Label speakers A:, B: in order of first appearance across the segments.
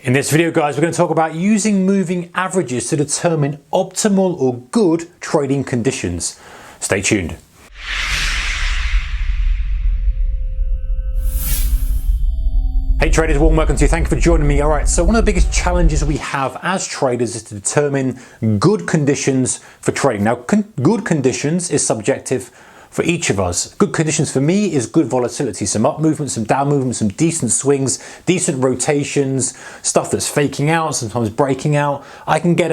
A: In this video, guys, we're going to talk about using moving averages to determine optimal or good trading conditions. Stay tuned. Hey traders, warm welcome to you. Thank you for joining me. All right, so one of the biggest challenges we have as traders is to determine good conditions for trading. Now, good conditions is subjective for each of us. Good conditions for me is good volatility, some up movements, some down movements, some decent swings, decent rotations, stuff that's faking out, sometimes breaking out. I can get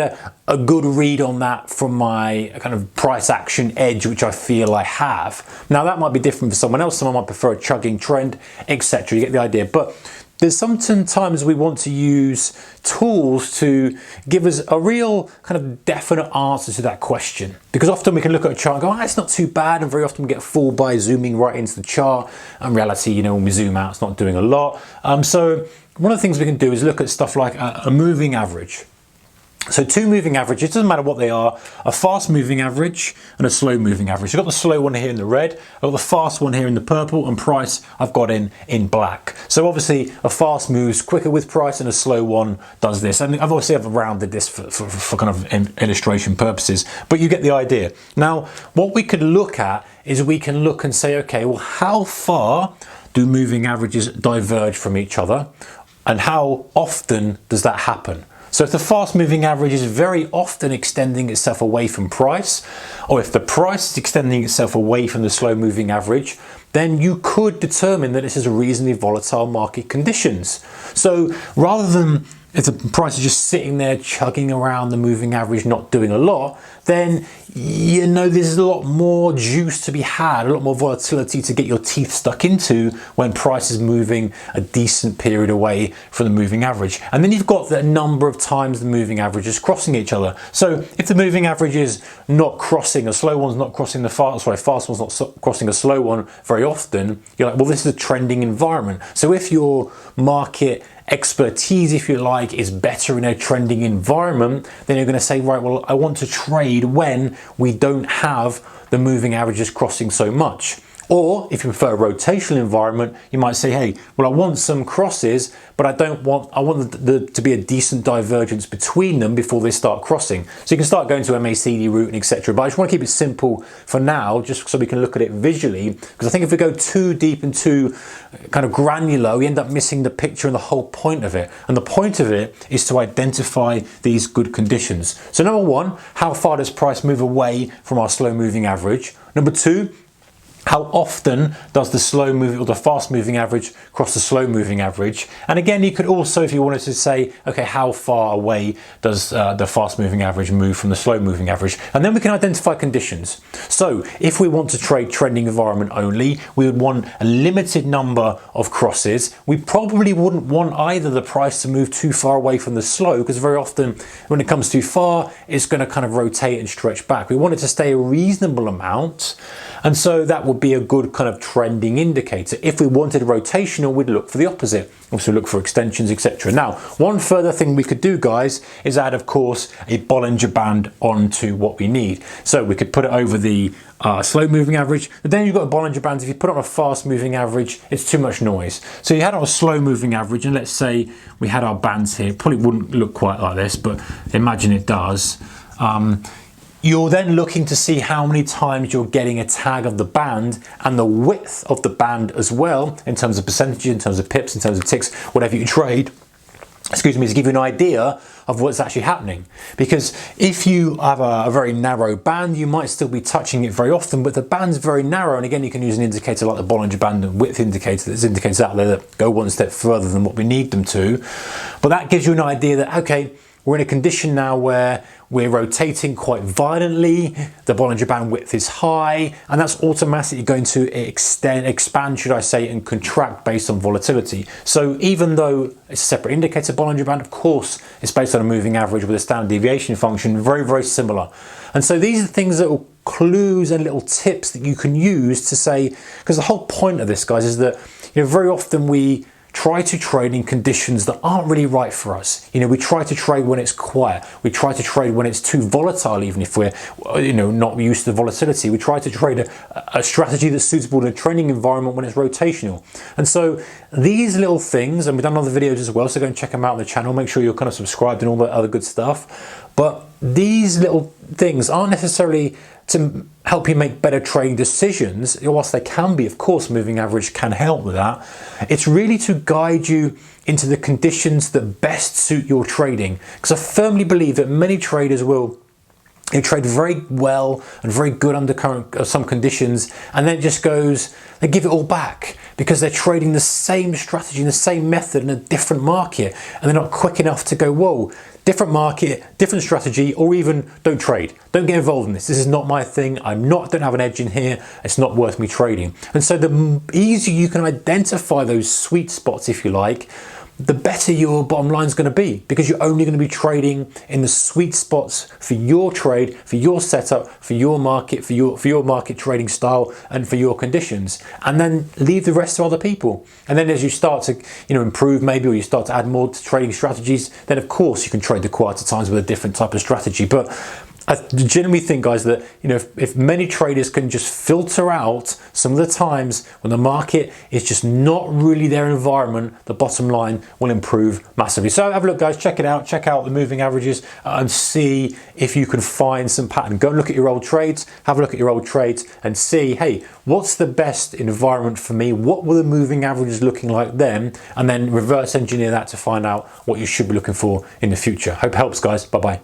A: a good read on that from my kind of price action edge, which I feel I have. Now that might be different for someone else. Someone might prefer a chugging trend, etc. You get the idea. But there's sometimes we want to use tools to give us a real kind of definite answer to that question. Because often we can look at a chart and go, it's not too bad, and very often we get fooled by zooming right into the chart. In reality, you know, when we zoom out, it's not doing a lot. So one of the things we can do is look at stuff like a moving average. So two moving averages, doesn't matter what they are, a fast moving average and a slow moving average. I've got the slow one here in the red, I've got the fast one here in the purple, and price I've got in black. So obviously a fast moves quicker with price and a slow one does this. And I've obviously rounded this for kind of illustration purposes, but you get the idea. Now, what we could look at is we can look and say, okay, well, how far do moving averages diverge from each other? And how often does that happen? So if the fast moving average is very often extending itself away from price, or if the price is extending itself away from the slow moving average, then you could determine that this is a reasonably volatile market conditions. So rather than if the price is just sitting there chugging around the moving average, not doing a lot, then you know there's a lot more juice to be had, a lot more volatility to get your teeth stuck into when price is moving a decent period away from the moving average. And then you've got the number of times the moving average is crossing each other. So if the moving average is not crossing, a slow one's not crossing the fast one's not crossing a slow one very often, you're like, well, this is a trending environment. So if your market expertise, if you like, is better in a trending environment, then you're going to say, right, well, I want to trade when we don't have the moving averages crossing so much. Or if you prefer a rotational environment, you might say, hey, well, I want some crosses, but I want there to be a decent divergence between them before they start crossing. So you can start going to MACD route and etc. But I just want to keep it simple for now, just so we can look at it visually. Because I think if we go too deep and too kind of granular, we end up missing the picture and the whole point of it. And the point of it is to identify these good conditions. So number one, how far does price move away from our slow moving average? Number two, how often does the slow moving or the fast moving average cross the slow moving average? And again, you could also, if you wanted to say, okay, how far away does the fast moving average move from the slow moving average? And then we can identify conditions. So if we want to trade trending environment only, we would want a limited number of crosses. We probably wouldn't want either the price to move too far away from the slow, because very often when it comes too far, it's going to kind of rotate and stretch back. We want it to stay a reasonable amount. And so that would be a good kind of trending indicator. If we wanted rotational, we'd look for the opposite. Also look for extensions, etc. Now, one further thing we could do, guys, is add, of course, a Bollinger Band onto what we need. So we could put it over the slow moving average, but then you've got a Bollinger Band. If you put on a fast moving average, it's too much noise. So you had on a slow moving average, and let's say we had our bands here. It probably wouldn't look quite like this, but imagine it does. You're then looking to see how many times you're getting a tag of the band and the width of the band as well, in terms of percentages, in terms of pips, in terms of ticks, whatever you trade, to give you an idea of what's actually happening. Because if you have a very narrow band, you might still be touching it very often, but the band's very narrow. And again, you can use an indicator like the Bollinger Band and width indicator. There's indicators out there that go one step further than what we need them to. But that gives you an idea that, okay, we're in a condition now where we're rotating quite violently, the Bollinger Band width is high, and that's automatically going to expand, should I say, and contract based on volatility. So even though it's a separate indicator, Bollinger Band, of course, it's based on a moving average with a standard deviation function, very, very similar. And so these are things that are clues and little tips that you can use to say, because the whole point of this, guys, is that very often we try to trade in conditions that aren't really right for us. We try to trade when it's quiet. We try to trade when it's too volatile, even if we're, not used to the volatility. We try to trade a strategy that's suitable in a trading environment when it's rotational. And so these little things, and we've done other videos as well, so go and check them out on the channel. Make sure you're kind of subscribed and all that other good stuff. But these little things aren't necessarily to help you make better trading decisions, whilst they can be, of course, moving average can help with that. It's really to guide you into the conditions that best suit your trading. Because I firmly believe that many traders will trade very well and very good under some conditions, and then it just goes, they give it all back because they're trading the same strategy and the same method in a different market, and they're not quick enough to go, whoa, different market, different strategy, or even don't trade. Don't get involved in this. This is not my thing. don't have an edge in here. It's not worth me trading. And so the easier you can identify those sweet spots, if you like, the better your bottom line is going to be, because you're only going to be trading in the sweet spots for your trade, for your setup, for your market, for your market trading style, and for your conditions, and then leave the rest to other people. And then as you start to improve maybe, or you start to add more to trading strategies, then of course you can trade the quieter times with a different type of strategy. But I genuinely think, guys, that if many traders can just filter out some of the times when the market is just not really their environment, the bottom line will improve massively. So have a look, guys, check it out, check out the moving averages and see if you can find some pattern. Go and look at your old trades, have a look at your old trades and see, hey, what's the best environment for me? What were the moving averages looking like then? And then reverse engineer that to find out what you should be looking for in the future. Hope it helps, guys. Bye-bye.